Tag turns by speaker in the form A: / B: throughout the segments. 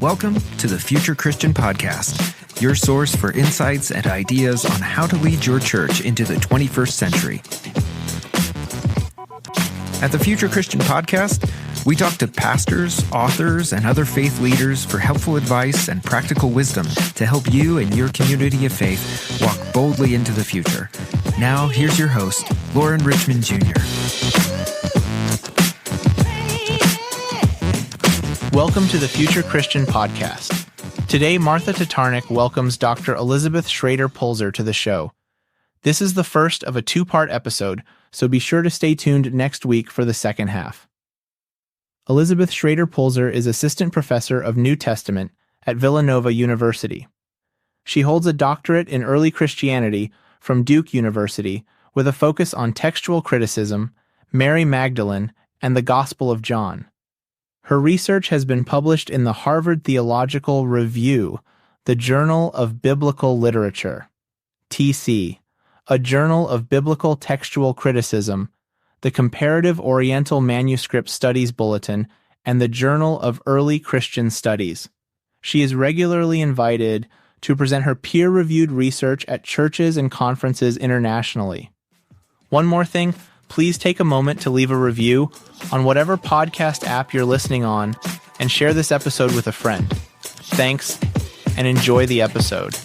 A: Welcome to the Future Christian Podcast, your source for insights and ideas on how to lead your church into the 21st century. At the Future Christian Podcast, we talk to pastors, authors, and other faith leaders for helpful advice and practical wisdom to help you and your community of faith walk boldly into the future. Now, here's your host, Lauren Richmond Jr.
B: Welcome to the Future Christian Podcast. Today, Martha Tatarnic welcomes Dr. Elizabeth Schrader Polczer to the show. This is the first of a two-part episode, so be sure to stay tuned next week for the second half. Elizabeth Schrader Polczer is Assistant Professor of New Testament at Villanova University. She holds a doctorate in early Christianity from Duke University with a focus on textual criticism, Mary Magdalene, and the Gospel of John. Her research has been published in the Harvard Theological Review, the Journal of Biblical Literature, TC, a journal of biblical textual criticism, the Comparative Oriental Manuscript Studies Bulletin, and the Journal of Early Christian Studies. She is regularly invited to present her peer-reviewed research at churches and conferences internationally. One more thing, please take a moment to leave a review on whatever podcast app you're listening on and share this episode with a friend. Thanks, and enjoy the episode.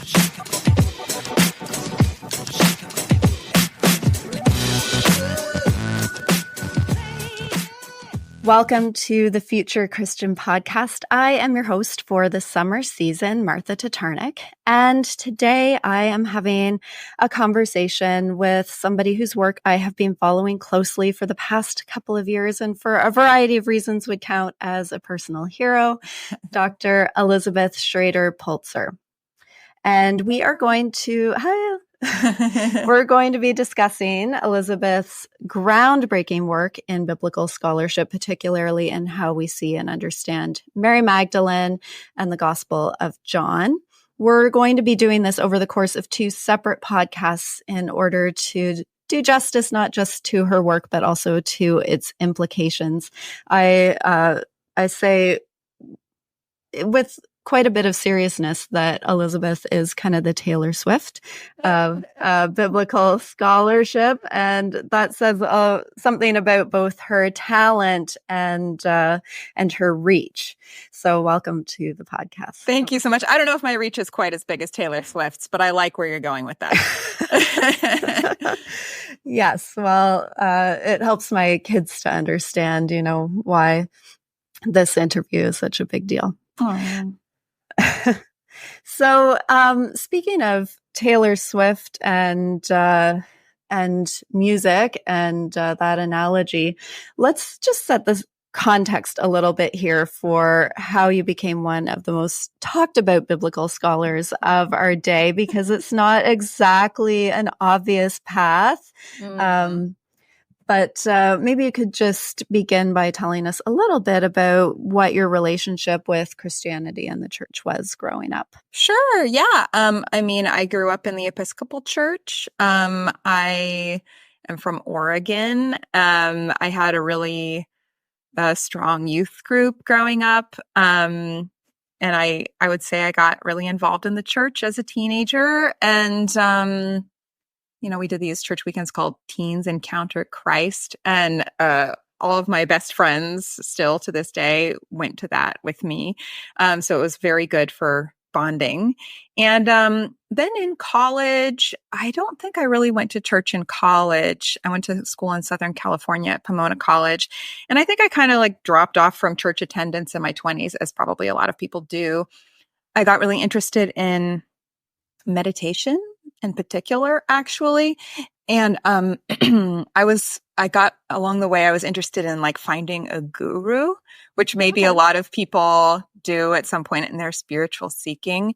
C: Welcome to the Future Christian Podcast. I am your host for the summer season, Martha Tatarnic, and today I am having a conversation with somebody whose work I have been following closely for the past couple of years and for a variety of reasons would count as a personal hero, Dr. Elizabeth Schrader Polczer. And we are going to... We're going to be discussing Elizabeth's groundbreaking work in biblical scholarship, particularly in how we see and understand Mary Magdalene and the Gospel of John. We're going to be doing this over the course of two separate podcasts in order to do justice not just to her work, but also to its implications. I say with quite a bit of seriousness that Elizabeth is kind of the Taylor Swift of biblical scholarship, and that says something about both her talent and her reach. So welcome to the podcast.
D: Thank you so much. I don't know if my reach is quite as big as Taylor Swift's, but I like where you're going with that.
C: Yes, well, it helps my kids to understand, why this interview is such a big deal.
D: Oh.
C: So, speaking of Taylor Swift and music and that analogy, let's just set the context a little bit here for how you became one of the most talked about biblical scholars of our day, because it's not exactly an obvious path. But maybe you could just begin by telling us a little bit about what your relationship with Christianity and the church was growing up.
D: Sure, yeah. I grew up in the Episcopal Church. I am from Oregon. I had a really strong youth group growing up. And I would say I got really involved in the church as a teenager. And we did these church weekends called Teens Encounter Christ. And all of my best friends still to this day went to that with me. So it was very good for bonding. And then in college, I don't think I really went to church in college. I went to school in Southern California at Pomona College. And I think I kind of dropped off from church attendance in my 20s, as probably a lot of people do. I got really interested in meditation in particular, actually. And I got along the way, I was interested in finding a guru, which maybe a lot of people do at some point in their spiritual seeking.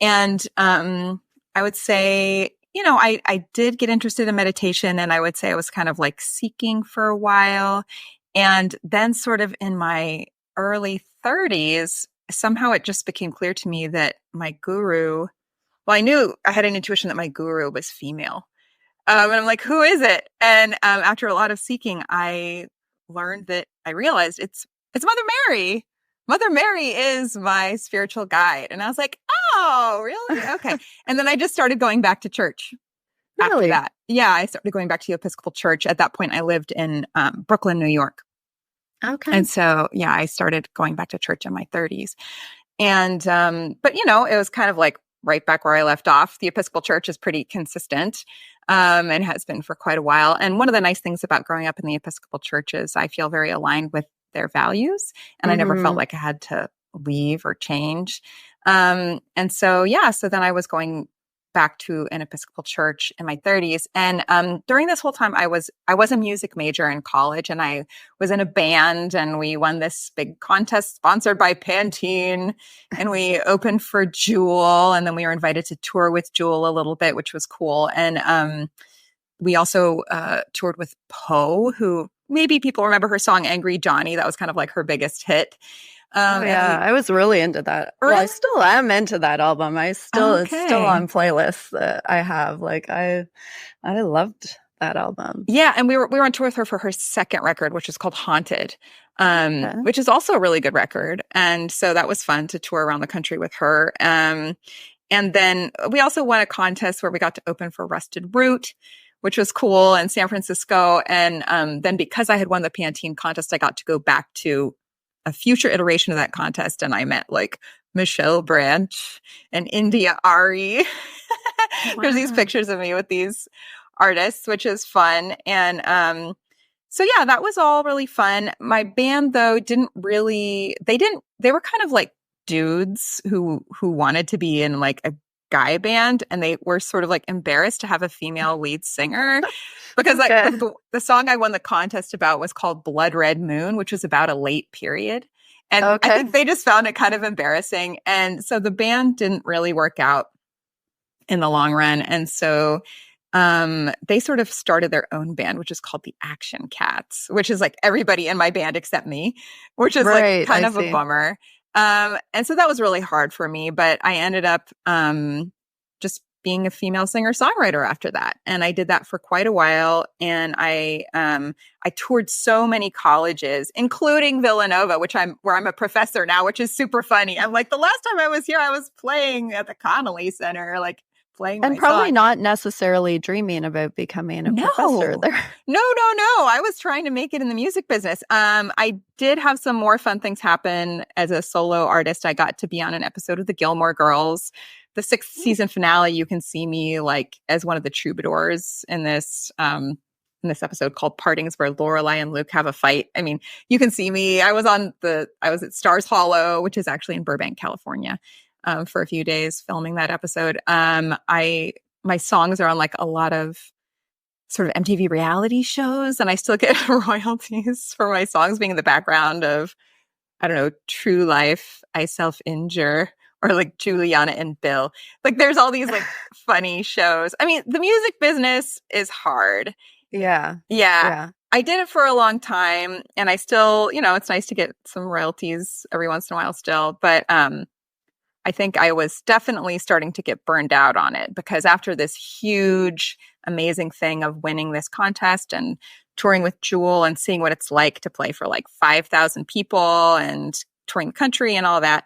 D: And I would say, I did get interested in meditation, and I would say I was kind of seeking for a while. And then sort of in my early 30s, somehow it just became clear to me that my guru, I knew I had an intuition that my guru was female. And I'm like, who is it? And after a lot of seeking, I realized it's Mother Mary. Mother Mary is my spiritual guide. And I was like, oh, really? Okay. And then I just started going back to church after that. Yeah, I started going back to the Episcopal Church. At that point, I lived in Brooklyn, New York.
C: Okay.
D: And so, yeah, I started going back to church in my 30s. And, but, you know, it was kind of like right back where I left off. The Episcopal Church is pretty consistent and has been for quite a while. And one of the nice things about growing up in the Episcopal Church is I feel very aligned with their values. And I never felt like I had to leave or change. And so, yeah, so then I was going back to an Episcopal church in my 30s. And during this whole time, I was a music major in college, and I was in a band, and we won this big contest sponsored by Pantene, and we opened for Jewel, and then we were invited to tour with Jewel a little bit, which was cool. And we also toured with Poe, who maybe people remember her song Angry Johnny. That was kind of like her biggest hit.
C: I was really into that.
D: Really?
C: Well, I still am into that album. It's still on playlists that I have. Like I loved that album.
D: Yeah, and we were on tour with her for her second record, which is called Haunted, which is also a really good record. And so that was fun to tour around the country with her. And then we also won a contest where we got to open for Rusted Root, which was cool, in San Francisco. And then because I had won the Pantene contest, I got to go back to a future iteration of that contest, and I met like Michelle Branch and India Ari. Wow. There's these pictures of me with these artists, which is fun. And so yeah, that was all really fun. My band though they were kind of like dudes who wanted to be in like a guy band, and they were sort of like embarrassed to have a female lead singer because like the song I won the contest about was called Blood Red Moon, which was about a late period. And I think they just found it kind of embarrassing. And so the band didn't really work out in the long run. And so they sort of started their own band, which is called the Action Cats, which is like everybody in my band except me, which is like kind of a bummer. And so that was really hard for me, but I ended up just being a female singer-songwriter after that. And I did that for quite a while. And I toured so many colleges, including Villanova, where I'm a professor now, which is super funny. I'm like, the last time I was here, I was playing at the Connolly Center, like playing
C: and probably not necessarily dreaming about becoming a professor there.
D: No. I was trying to make it in the music business. I did have some more fun things happen as a solo artist. I got to be on an episode of the Gilmore Girls. The 6th season finale, you can see me like as one of the troubadours in this episode called Partings, where Lorelai and Luke have a fight. I mean, you can see me. I was at Stars Hollow, which is actually in Burbank, California, for a few days filming that episode. My songs are on like a lot of sort of MTV reality shows, and I still get royalties for my songs being in the background of, I don't know, True Life, I Self-Injure, or like Juliana and Bill. Like there's all these like funny shows. I mean, the music business is hard.
C: Yeah.
D: I did it for a long time, and I still, it's nice to get some royalties every once in a while still. But I think I was definitely starting to get burned out on it, because after this huge, amazing thing of winning this contest and touring with Jewel and seeing what it's like to play for like 5,000 people and touring the country and all that,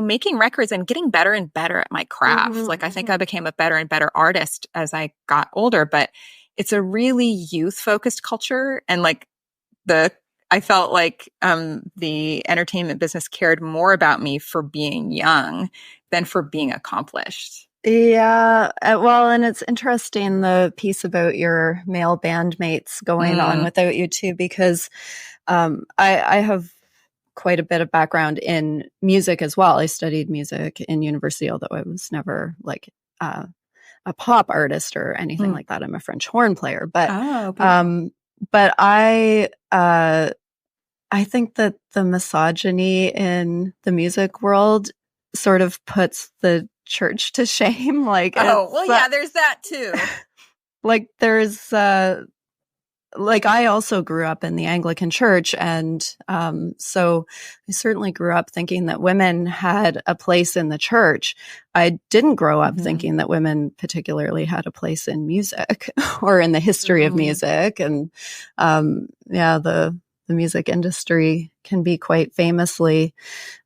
D: making records and getting better and better at my craft. Mm-hmm. Like I think I became a better and better artist as I got older, but it's a really youth-focused culture, and like I felt like the entertainment business cared more about me for being young than for being accomplished.
C: Yeah. Well, and it's interesting, the piece about your male bandmates going on without you too, because I have quite a bit of background in music as well. I studied music in university, although I was never like a pop artist or anything like that. I'm a French horn player, but I think that the misogyny in the music world sort of puts the church to shame. Like,
D: there's that too.
C: Like there's, like I also grew up in the Anglican church. And so I certainly grew up thinking that women had a place in the church. I didn't grow up thinking that women particularly had a place in music or in the history of music. And the the music industry can be quite famously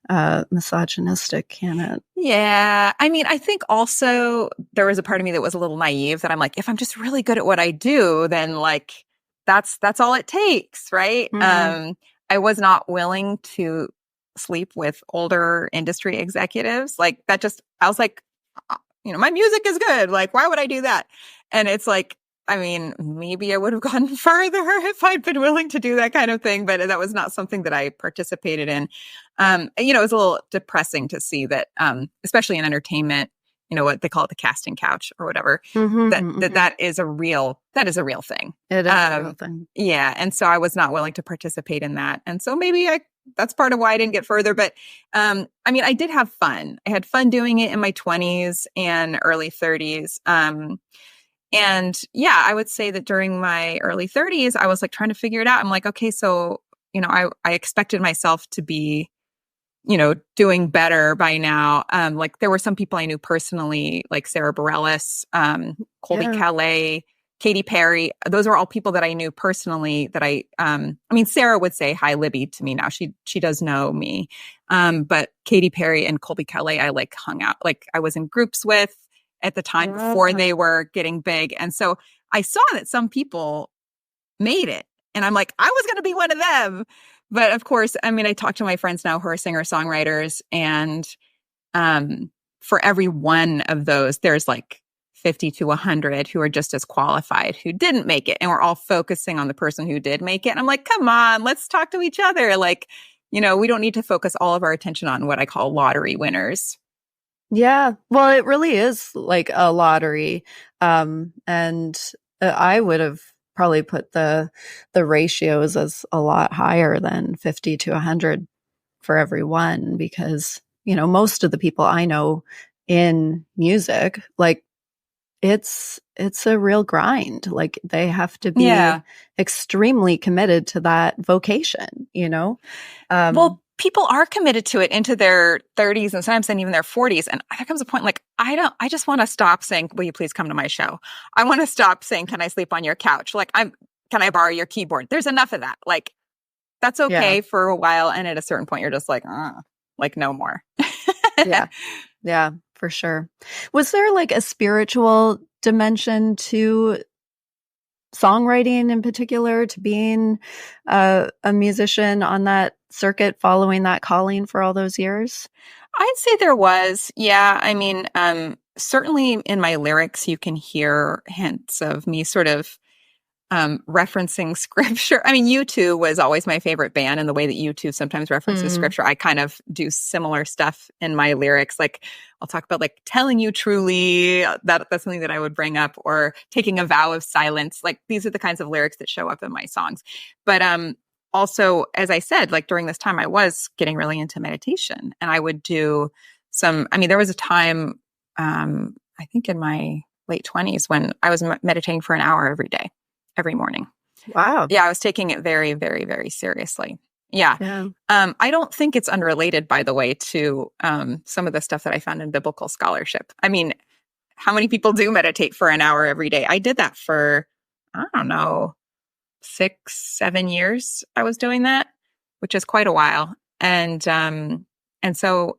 C: misogynistic, can it?
D: Yeah. I mean, I think also there was a part of me that was a little naive that I'm like, if I'm just really good at what I do, then like that's all it takes, right? I was not willing to sleep with older industry executives. Like that just, I was like, my music is good. Like, why would I do that? And it's like, I mean, maybe I would have gone further if I'd been willing to do that kind of thing, but that was not something that I participated in. It was a little depressing to see that, especially in entertainment, what they call it, the casting couch or whatever, that is a real thing.
C: It is a real thing.
D: Yeah. And so I was not willing to participate in that. And so maybe that's part of why I didn't get further. But I did have fun. I had fun doing it in my 20s and early 30s. And yeah, I would say that during my early 30s, I was like trying to figure it out. I'm like, okay, so, I expected myself to be, doing better by now. Like there were some people I knew personally, like Sarah Bareilles, Colby Calais, Katy Perry. Those are all people that I knew personally that Sarah would say hi, Libby, to me now. She does know me. But Katy Perry and Colby Calais, I like hung out, like I was in groups with at the time before they were getting big. And so I saw that some people made it. And I'm like, I was going to be one of them. But of course, I talk to my friends now who are singer-songwriters. And for every one of those, there's like 50 to 100 who are just as qualified who didn't make it. And we're all focusing on the person who did make it. And I'm like, come on, let's talk to each other. Like, we don't need to focus all of our attention on what I call lottery winners.
C: Yeah. Well, it really is like a lottery. And I would have probably put the ratios as a lot higher than 50 to 100 for every one, because, most of the people I know in music, like it's a real grind. Like they have to be extremely committed to that vocation,
D: Well, people are committed to it into their 30s and sometimes even their 40s. And there comes a point like, I just want to stop saying, will you please come to my show? I want to stop saying, can I sleep on your couch? Like, can I borrow your keyboard? There's enough of that. Like, that's okay for a while. And at a certain point, you're just like no more.
C: Yeah, for sure. Was there like a spiritual dimension to songwriting in particular, to being a musician on that circuit, following that calling for all those years?
D: I'd say there was. Yeah. Certainly in my lyrics, you can hear hints of me sort of referencing scripture. U2 was always my favorite band, and the way that U2 sometimes references scripture, I kind of do similar stuff in my lyrics. Like I'll talk about like telling you truly, that's something that I would bring up, or taking a vow of silence. Like these are the kinds of lyrics that show up in my songs. But also, as I said, like during this time, I was getting really into meditation, and I would do there was a time, I think in my late 20s when I was meditating for an hour every day. Every morning.
C: Wow.
D: Yeah, I was taking it very, very, very seriously. Yeah. I don't think it's unrelated, by the way, to some of the stuff that I found in biblical scholarship. How many people do meditate for an hour every day? I did that for, I don't know, 6-7 years. I was doing that, which is quite a while. And so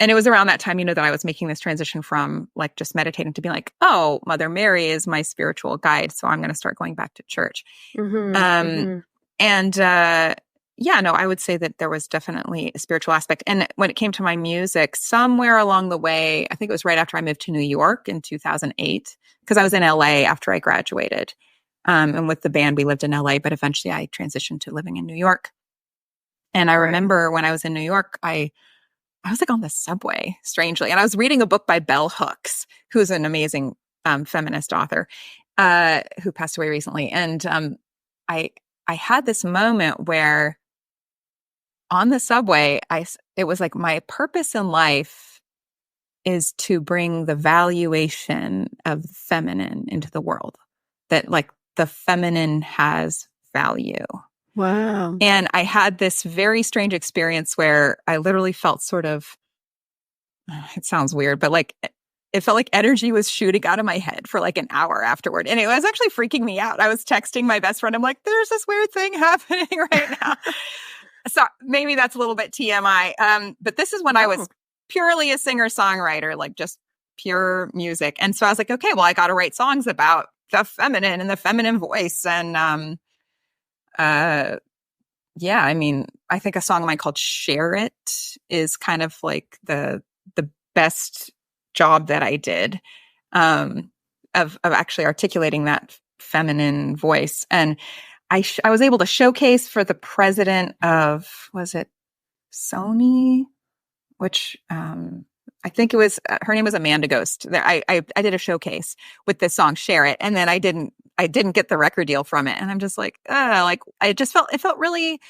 D: it was around that time, that I was making this transition from like just meditating to be like, oh, Mother Mary is my spiritual guide. So I'm going to start going back to church. I would say that there was definitely a spiritual aspect. And when it came to my music, somewhere along the way, I think it was right after I moved to New York in 2008, because I was in LA after I graduated. And with the band, we lived in LA, but eventually I transitioned to living in New York. And I remember when I was in New York, I was like on the subway, strangely. And I was reading a book by Bell Hooks, who's an amazing feminist author who passed away recently. And I had this moment where on the subway, it was like my purpose in life is to bring the valuation of the feminine into the world. That like the feminine has value.
C: Wow.
D: And I had this very strange experience where I literally felt sort of, it sounds weird, but like it felt like energy was shooting out of my head for like an hour afterward. And it was actually freaking me out. I was texting my best friend. I'm like, there's this weird thing happening right now. So maybe that's a little bit TMI. But this is when I was purely a singer-songwriter, like just pure music. And so I was like, okay, well, I got to write songs about the feminine and the feminine voice. And yeah, I mean, I think a song of mine called Share It is kind of like the best job that I did of actually articulating that feminine voice. And I was able to showcase for the president of, was it Sony? Which I think it was, her name was Amanda Ghost. I did a showcase with this song, Share It. And then I didn't get the record deal from it. And I'm just like, it felt really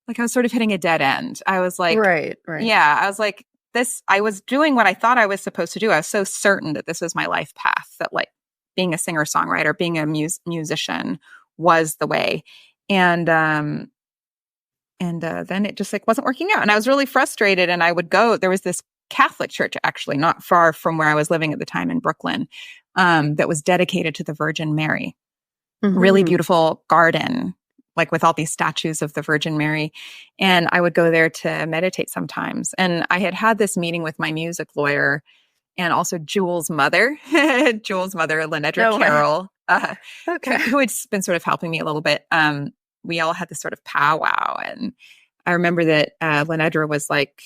D: like I was sort of hitting a dead end. I was like,
C: right.
D: Yeah. I was like, I was doing what I thought I was supposed to do. I was so certain that this was my life path, that like being a singer-songwriter, being a musician was the way. And then it just like wasn't working out. And I was really frustrated. And I would go, there was this Catholic church actually not far from where I was living at the time in Brooklyn, that was dedicated to the Virgin Mary. Mm-hmm. Really beautiful garden, like with all these statues of the Virgin Mary. And I would go there to meditate sometimes. And I had this meeting with my music lawyer and also Jules' mother, Lenedra Carroll, who had been sort of helping me a little bit. We all had this sort of powwow. And I remember that Lenedra was like,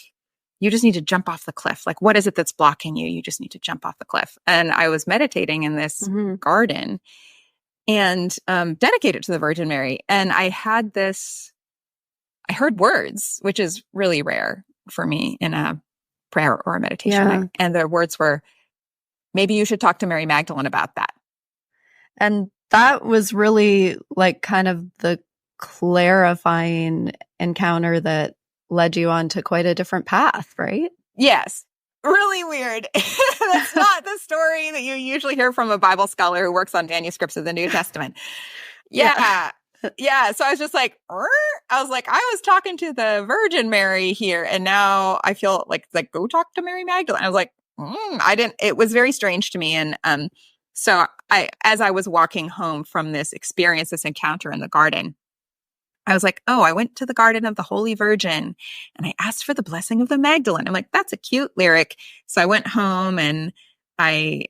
D: you just need to jump off the cliff. Like, what is it that's blocking you? You just need to jump off the cliff. And I was meditating in this garden and dedicated to the Virgin Mary. And I heard words, which is really rare for me in a prayer or a meditation. Yeah. And the words were, maybe you should talk to Mary Magdalene about that.
C: And that was really like kind of the clarifying encounter that led you on to quite a different path, right?
D: Yes. Really weird. That's not the story that you usually hear from a Bible scholar who works on manuscripts of the New Testament. Yeah. So I was just like, I was talking to the Virgin Mary here, and now I feel like go talk to Mary Magdalene. I was like, it was very strange to me. And so as I was walking home from this experience, this encounter in the garden, I was like, I went to the garden of the Holy Virgin and I asked for the blessing of the Magdalene. I'm like, that's a cute lyric. So I went home and I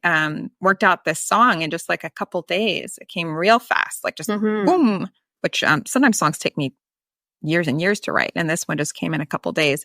D: worked out this song in just like a couple days. It came real fast, like just boom, which sometimes songs take me years and years to write. And this one just came in a couple days.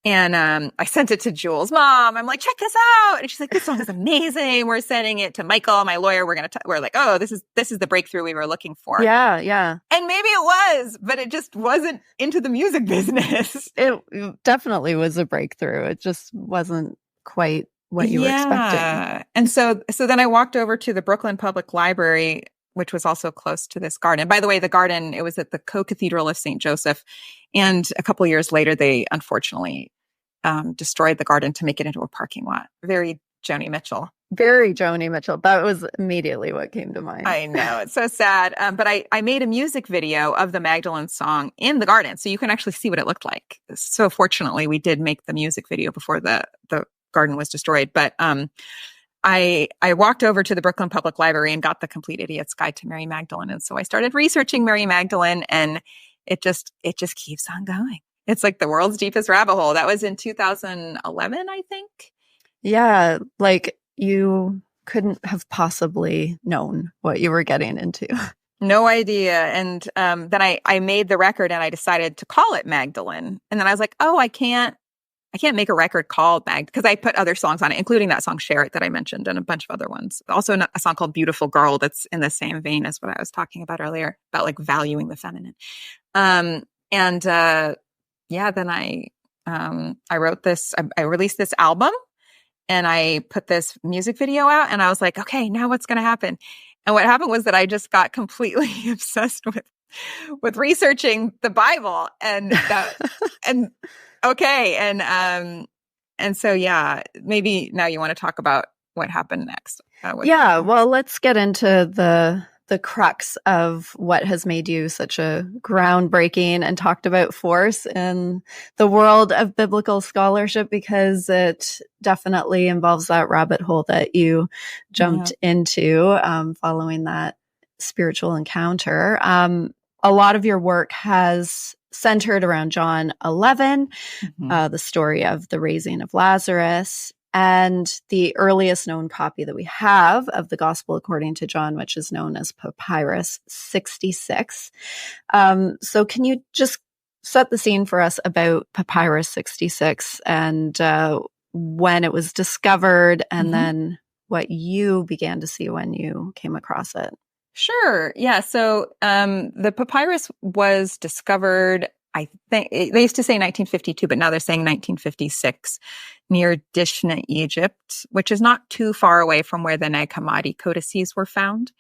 D: And I sent it to Jules' mom. I'm like, check this out. And she's like, this song is amazing. We're sending it to Michael, my lawyer. We're like, this is the breakthrough we were looking for.
C: Yeah.
D: And maybe it was, but it just wasn't into the music business.
C: It definitely was a breakthrough. It just wasn't quite what you were expecting.
D: And so then I walked over to the Brooklyn Public Library, which was also close to this garden. By the way, the garden, it was at the Co-Cathedral of St. Joseph. And a couple of years later, they unfortunately destroyed the garden to make it into a parking lot. Very Joni Mitchell.
C: Very Joni Mitchell. That was immediately what came to mind.
D: I know. It's so sad. But I made a music video of the Magdalene song in the garden, so you can actually see what it looked like. So fortunately, we did make the music video before the garden was destroyed. But I walked over to the Brooklyn Public Library and got the Complete Idiot's Guide to Mary Magdalene. And so I started researching Mary Magdalene, and it just keeps on going. It's like the world's deepest rabbit hole. That was in 2011, I think.
C: Yeah, like you couldn't have possibly known what you were getting into.
D: No idea. And then I made the record and I decided to call it Magdalene. And then I was like, I can't make a record called Mag, because I put other songs on it, including that song Share It that I mentioned and a bunch of other ones. Also a song called Beautiful Girl that's in the same vein as what I was talking about earlier, about like valuing the feminine. Then I wrote this, I released this album and I put this music video out and I was like, okay, now what's going to happen? And what happened was that I just got completely obsessed with researching the Bible and so, maybe now you want to talk about what happened next.
C: Well, let's get into the the crux of what has made you such a groundbreaking and talked about force in the world of biblical scholarship, because it definitely involves that rabbit hole that you jumped into following that spiritual encounter. A lot of your work has centered around John 11, the story of the raising of Lazarus, and the earliest known copy that we have of the Gospel according to John, which is known as Papyrus 66. So can you just set the scene for us about Papyrus 66 and when it was discovered, and then what you began to see when you came across it?
D: Sure. Yeah. So the papyrus was discovered, I think, they used to say 1952, but now they're saying 1956, near Dishna, Egypt, which is not too far away from where the Nag Hammadi codices were found.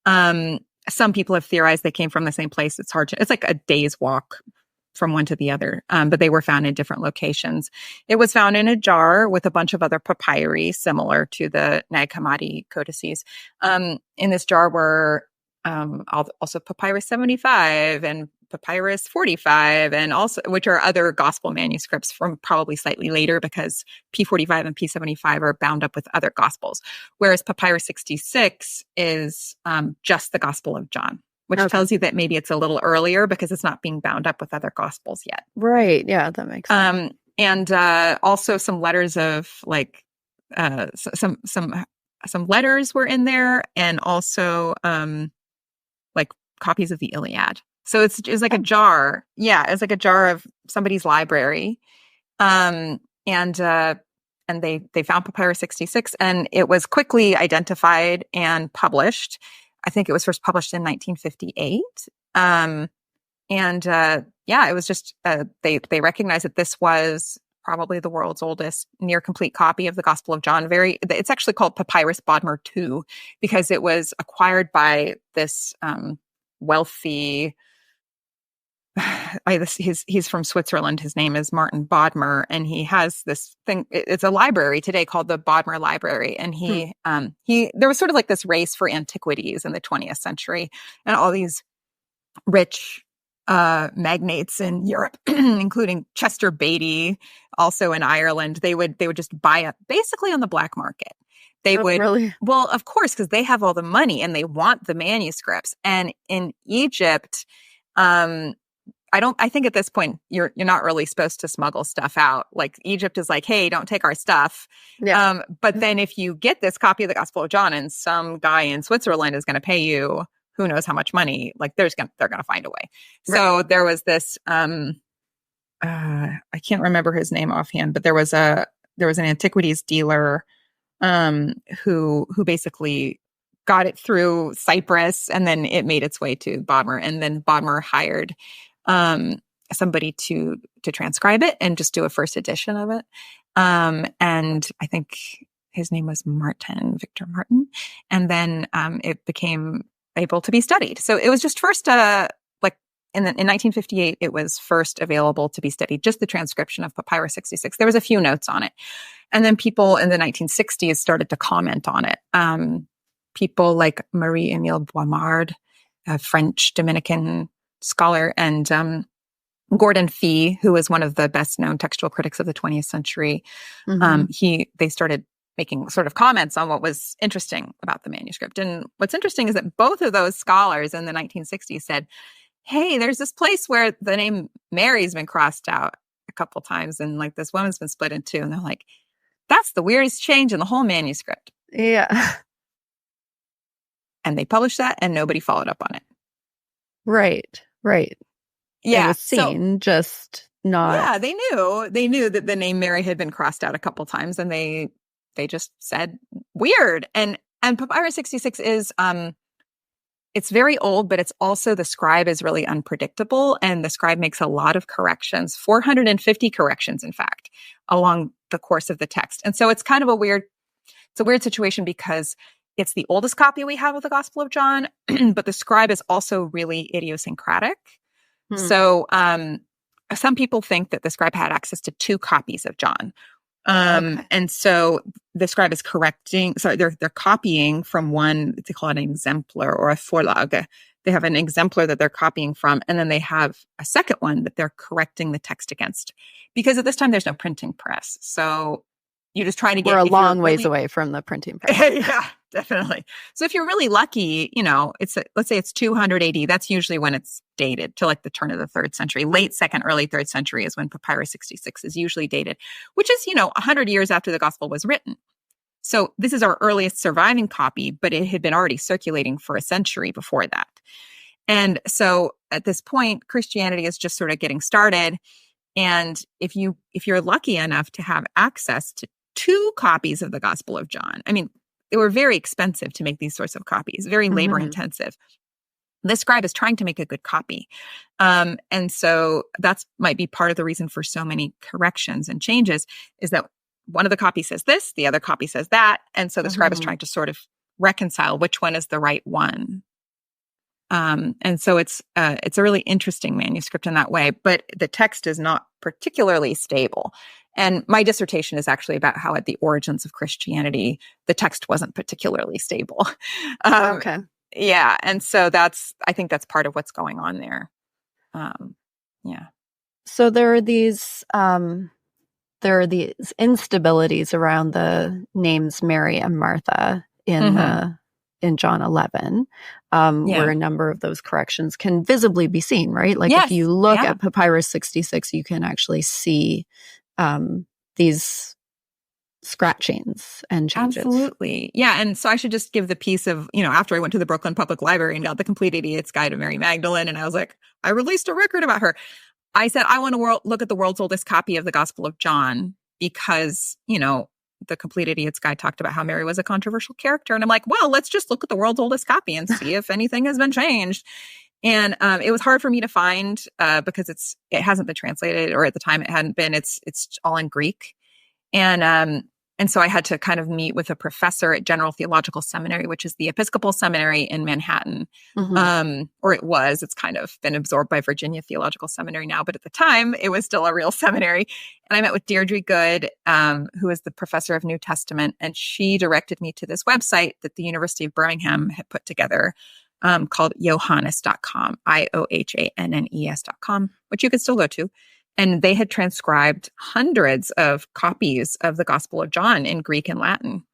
D: Some people have theorized they came from the same place. It's like a day's walk from one to the other, but they were found in different locations. It was found in a jar with a bunch of other papyri similar to the Nag Hammadi codices. In this jar were also Papyrus 75 and Papyrus 45, and also, which are other gospel manuscripts from probably slightly later, because P45 and P75 are bound up with other gospels, whereas Papyrus 66 is just the Gospel of John, which tells you that maybe it's a little earlier because it's not being bound up with other gospels yet.
C: Right. Yeah, that makes sense.
D: And also some letters of some letters were in there, and also like copies of the Iliad. So it's like a jar. Yeah, it's like a jar of somebody's library. And they found Papyrus 66, and it was quickly identified and published. I think it was first published in 1958. It was just they recognized that this was probably the world's oldest near complete copy of the Gospel of John. It's actually called Papyrus Bodmer II because it was acquired by this wealthy. He's from Switzerland. His name is Martin Bodmer, and he has this thing. It's a library today called the Bodmer Library, and there was sort of like this race for antiquities in the 20th century, and all these rich magnates in Europe, including Chester Beatty, also in Ireland, they would just buy up basically on the black market. They would,
C: really?
D: Well, of course, because they have all the money and they want the manuscripts. And in Egypt, I think at this point you're not really supposed to smuggle stuff out. Like Egypt is like, hey, don't take our stuff.
C: Yeah.
D: But then if you get this copy of the Gospel of John and some guy in Switzerland is going to pay you who knows how much money, like they're going to find a way.
C: Right.
D: So there was this, I can't remember his name offhand, but there was an antiquities dealer who basically got it through Cyprus, and then it made its way to Bodmer, and then Bodmer hired somebody to transcribe it and just do a first edition of it. And I think his name was Victor Martin. And then it became able to be studied. So it was just first, in 1958, it was first available to be studied, just the transcription of Papyrus 66. There was a few notes on it. And then people in the 1960s started to comment on it. People like Marie-Émile Boimard, a French Dominican scholar, and Gordon Fee, who was one of the best-known textual critics of the 20th century. They started making sort of comments on what was interesting about the manuscript. And what's interesting is that both of those scholars in the 1960s said, hey, there's this place where the name Mary's been crossed out a couple times, and like this woman's been split in two. And they're like, that's the weirdest change in the whole manuscript.
C: Yeah.
D: And they published that, and nobody followed up on it.
C: Right.
D: Yeah.
C: It was seen, just not.
D: Yeah, they knew that the name Mary had been crossed out a couple times, and they just said weird. And Papyrus 66 is it's very old, but it's also, the scribe is really unpredictable, and the scribe makes a lot of corrections, 450 corrections, in fact, along the course of the text. And so it's kind of a weird situation because it's the oldest copy we have of the Gospel of John, but the scribe is also really idiosyncratic. So some people think that the scribe had access to two copies of John. And so the scribe is correcting. Sorry, they're copying from one. They call it an exemplar or a Vorlage. They have an exemplar that they're copying from, and then they have a second one that they're correcting the text against. Because at this time, there's no printing press, so you just try to get.
C: We're a long ways away from the printing press.
D: Yeah, definitely. So if you're really lucky, let's say it's 200 AD. That's usually when it's dated to like the turn of the 3rd century. Late 2nd, early 3rd century is when Papyrus 66 is usually dated, which is 100 years after the gospel was written. So this is our earliest surviving copy, but it had been already circulating for a century before that. And so at this point, Christianity is just sort of getting started. And if you're lucky enough to have access to 2 copies of the Gospel of John, I mean, they were very expensive to make these sorts of copies, very labor intensive. The scribe is trying to make a good copy. And so that's might be part of the reason for so many corrections and changes, is that one of the copies says this, the other copy says that. And so the scribe is trying to sort of reconcile which one is the right one. And so it's a really interesting manuscript in that way, but the text is not particularly stable. And my dissertation is actually about how at the origins of Christianity, the text wasn't particularly stable.
C: Okay.
D: Yeah. And so I think that's part of what's going on there. Yeah.
C: So there are these instabilities around the names Mary and Martha in John 11, where a number of those corrections can visibly be seen, right? Like if you look at Papyrus 66, you can actually see these scratchings and changes.
D: Absolutely. Yeah. And so I should just give the piece of, after I went to the Brooklyn Public Library and got the Complete Idiot's Guide to Mary Magdalene, and I was like, I released a record about her. I said, I want to look at the world's oldest copy of the Gospel of John because, the Complete Idiot's Guide talked about how Mary was a controversial character. And I'm like, well, let's just look at the world's oldest copy and see if anything has been changed. And it was hard for me to find because it hasn't been translated, or at the time it hadn't been. It's all in Greek. And so I had to kind of meet with a professor at General Theological Seminary, which is the Episcopal Seminary in Manhattan. Or it was. It's kind of been absorbed by Virginia Theological Seminary now. But at the time, it was still a real seminary. And I met with Deirdre Good, who is the professor of New Testament. And she directed me to this website that the University of Birmingham had put together called Iohannes.com, IOHANNES.com, which you could still go to. And they had transcribed hundreds of copies of the Gospel of John in Greek and Latin.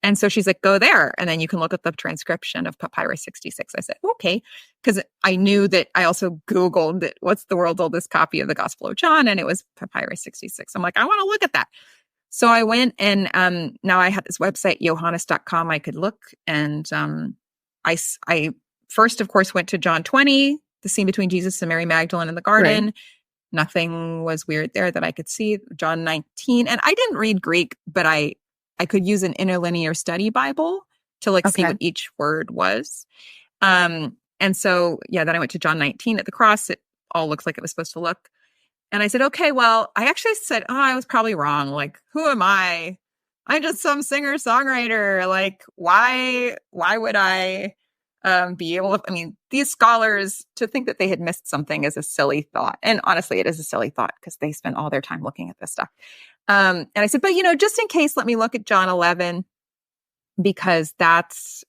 D: And so she's like, go there, and then you can look at the transcription of Papyrus 66. I said, okay, because I knew that I also Googled that what's the world's oldest copy of the Gospel of John, and it was Papyrus 66. I'm like, I want to look at that. So I went, and now I had this website, Iohannes.com, I could look. And I first, of course, went to John 20, the scene between Jesus and Mary Magdalene in the garden. Right. Nothing was weird there that I could see. John 19. And I didn't read Greek, but I could use an interlinear study Bible to see what each word was. And so, then I went to John 19 at the cross. It all looks like it was supposed to look. And I said, okay, well, I actually said, I was probably wrong. Like, who am I? I'm just some singer-songwriter. Like, why would I be able to, these scholars, to think that they had missed something is a silly thought. And honestly, it is a silly thought because they spend all their time looking at this stuff. And I said, but just in case, let me look at John 11, because that's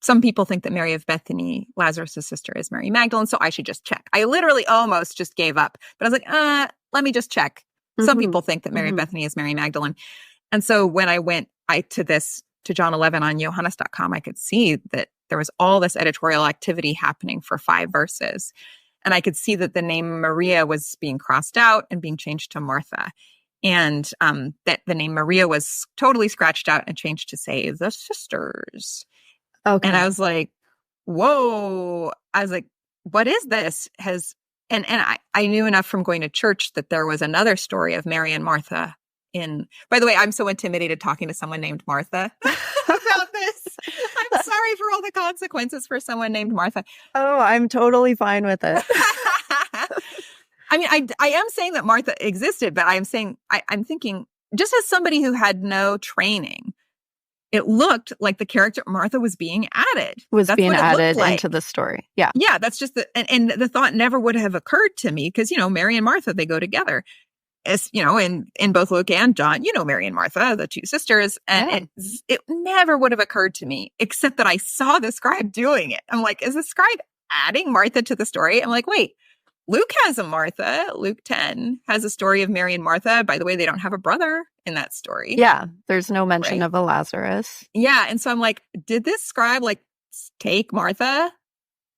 D: some people think that Mary of Bethany, Lazarus' sister, is Mary Magdalene. So I should just check. I literally almost just gave up, but I was like, let me just check. Some people think that Mary of Bethany is Mary Magdalene. And so when I went to John 11 on Iohannes.com, I could see that there was all this editorial activity happening for 5 verses. And I could see that the name Maria was being crossed out and being changed to Martha. And that the name Maria was totally scratched out and changed to say the sisters. Okay. And I was like, whoa. I was like, what is this? And I knew enough from going to church that there was another story of Mary and Martha by the way, I'm so intimidated talking to someone named Martha about this. I'm sorry for all the consequences for someone named Martha.
C: Oh, I'm totally fine with it.
D: I am saying that Martha existed, but I'm thinking, just as somebody who had no training, it looked like the character Martha was being added.
C: Into the story. Yeah.
D: Yeah, that's just and the thought never would have occurred to me because, Mary and Martha, they go together. as you know, in both Luke and John, Mary and Martha, the two sisters, and it never would have occurred to me, except that I saw the scribe doing it. I'm like, is the scribe adding Martha to the story? I'm like, wait, Luke has a Martha. Luke 10 has a story of Mary and Martha. By the way, they don't have a brother in that story.
C: Yeah, there's no mention of a Lazarus.
D: Yeah, and so I'm like, did this scribe take Martha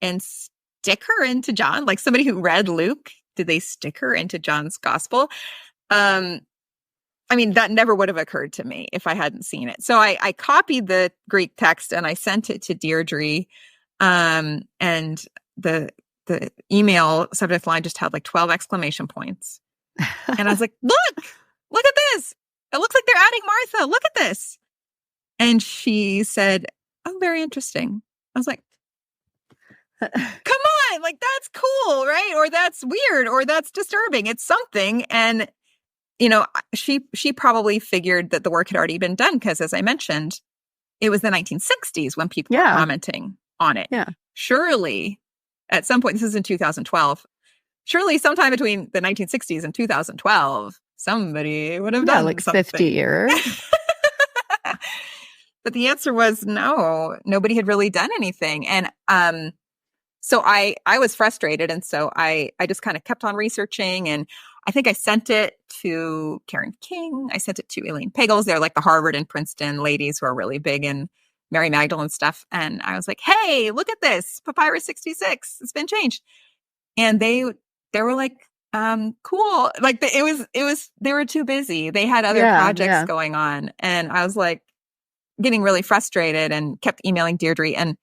D: and stick her into John? Like somebody who read Luke, did they stick her into John's gospel? I mean, that never would have occurred to me if I hadn't seen it. So I copied the Greek text and I sent it to Deirdre. And the email subject line just had 12 exclamation points. And I was like, look at this. It looks like they're adding Martha. Look at this. And she said, oh, very interesting. I was like, come on, that's cool, right? Or that's weird, or that's disturbing. It's something. And, she probably figured that the work had already been done because, as I mentioned, it was the 1960s when people were commenting on it.
C: Yeah.
D: Surely, at some point, this is in 2012, surely sometime between the 1960s and 2012, somebody would have done something.
C: 50 years.
D: But the answer was no, nobody had really done anything. And so I was frustrated. And so I just kind of kept on researching. And I think I sent it to Karen King. I sent it to Elaine Pagels. They're the Harvard and Princeton ladies who are really big in Mary Magdalene stuff. And I was like, hey, look at this. Papyrus 66. It's been changed. And they were like, cool. They were too busy. They had other projects going on. And I was getting really frustrated and kept emailing Deirdre. And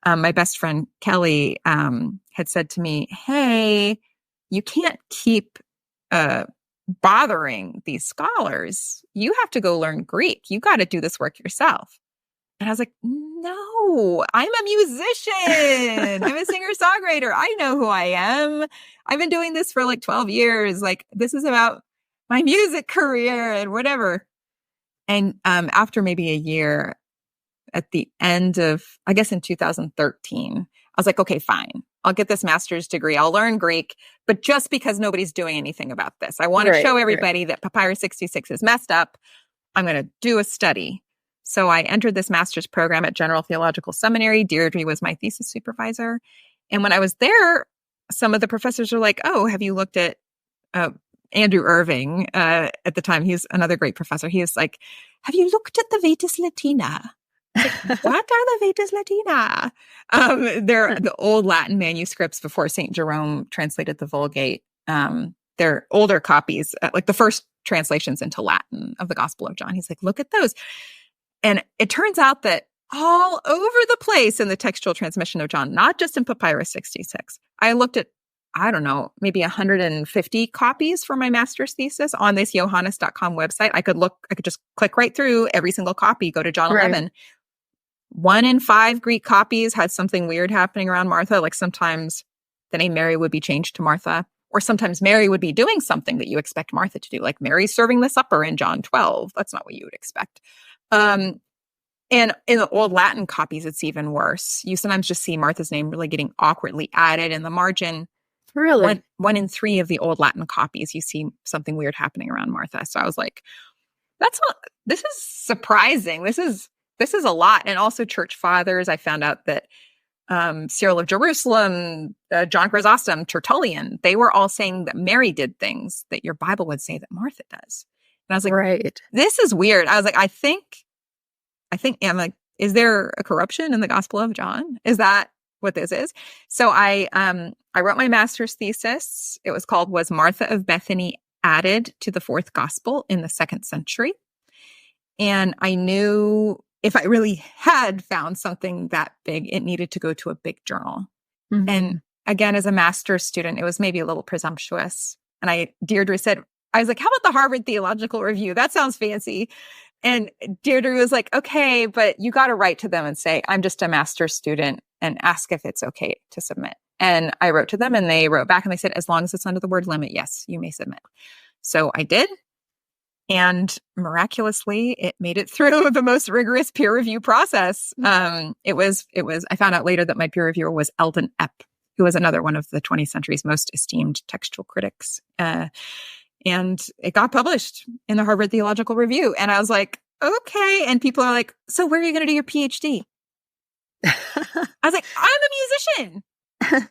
D: my best friend, Kelly, had said to me, hey, you can't keep bothering these scholars. You have to go learn Greek. You got to do this work yourself. And I was like, no, I'm a musician. I'm a singer-songwriter. I know who I am. I've been doing this for 12 years. This is about my music career and whatever. And after maybe a year, at the end of, I guess in 2013, I was like, okay, fine. I'll get this master's degree. I'll learn Greek. But just because nobody's doing anything about this, I want to show everybody that Papyrus 66 is messed up. I'm going to do a study. So I entered this master's program at General Theological Seminary. Deirdre was my thesis supervisor. And when I was there, some of the professors were like, oh, have you looked at Andrew Irving at the time? He's another great professor. He was like, have you looked at the Vetus Latina? What are the Vetus Latina? They're the old Latin manuscripts before St. Jerome translated the Vulgate. They're older copies, the first translations into Latin of the Gospel of John. He's like, look at those. And it turns out that all over the place in the textual transmission of John, not just in Papyrus 66, I looked at, I don't know, maybe 150 copies for my master's thesis on this Johannes.com website. I could just click right through every single copy, go to John 11. 1 in 5 Greek copies had something weird happening around Martha. Sometimes the name Mary would be changed to Martha, or sometimes Mary would be doing something that you expect Martha to do, like Mary's serving the supper in John 12. That's not what you would expect. And in the old Latin copies, it's even worse. You sometimes just see Martha's name really getting awkwardly added in the margin.
C: Really?
D: 1 in 3 of the old Latin copies, you see something weird happening around Martha. So I was like, this is surprising. This is a lot. And also church fathers, I found out that Cyril of Jerusalem, John Chrysostom, Tertullian, they were all saying that Mary did things that your Bible would say that Martha does. And I was like, this is weird. I was like, I think, I'm like, is there a corruption in the Gospel of John? Is that what this is? So I wrote my master's thesis. It was called, Was Martha of Bethany Added to the Fourth Gospel in the Second Century? And I knew if I really had found something that big, it needed to go to a big journal. Mm-hmm. And again, as a master's student, it was maybe a little presumptuous. And Deirdre said, I was like, how about the Harvard Theological Review? That sounds fancy. And Deirdre was like, okay, but you got to write to them and say, I'm just a master's student, and ask if it's okay to submit. And I wrote to them and they wrote back and they said, as long as it's under the word limit, yes, you may submit. So I did. And miraculously, it made it through the most rigorous peer review process. It was, I found out later that my peer reviewer was Eldon Epp, who was another one of the 20th century's most esteemed textual critics. And it got published in the Harvard Theological Review. And I was like, okay. And people are like, so where are you going to do your PhD? I was like, I'm a musician.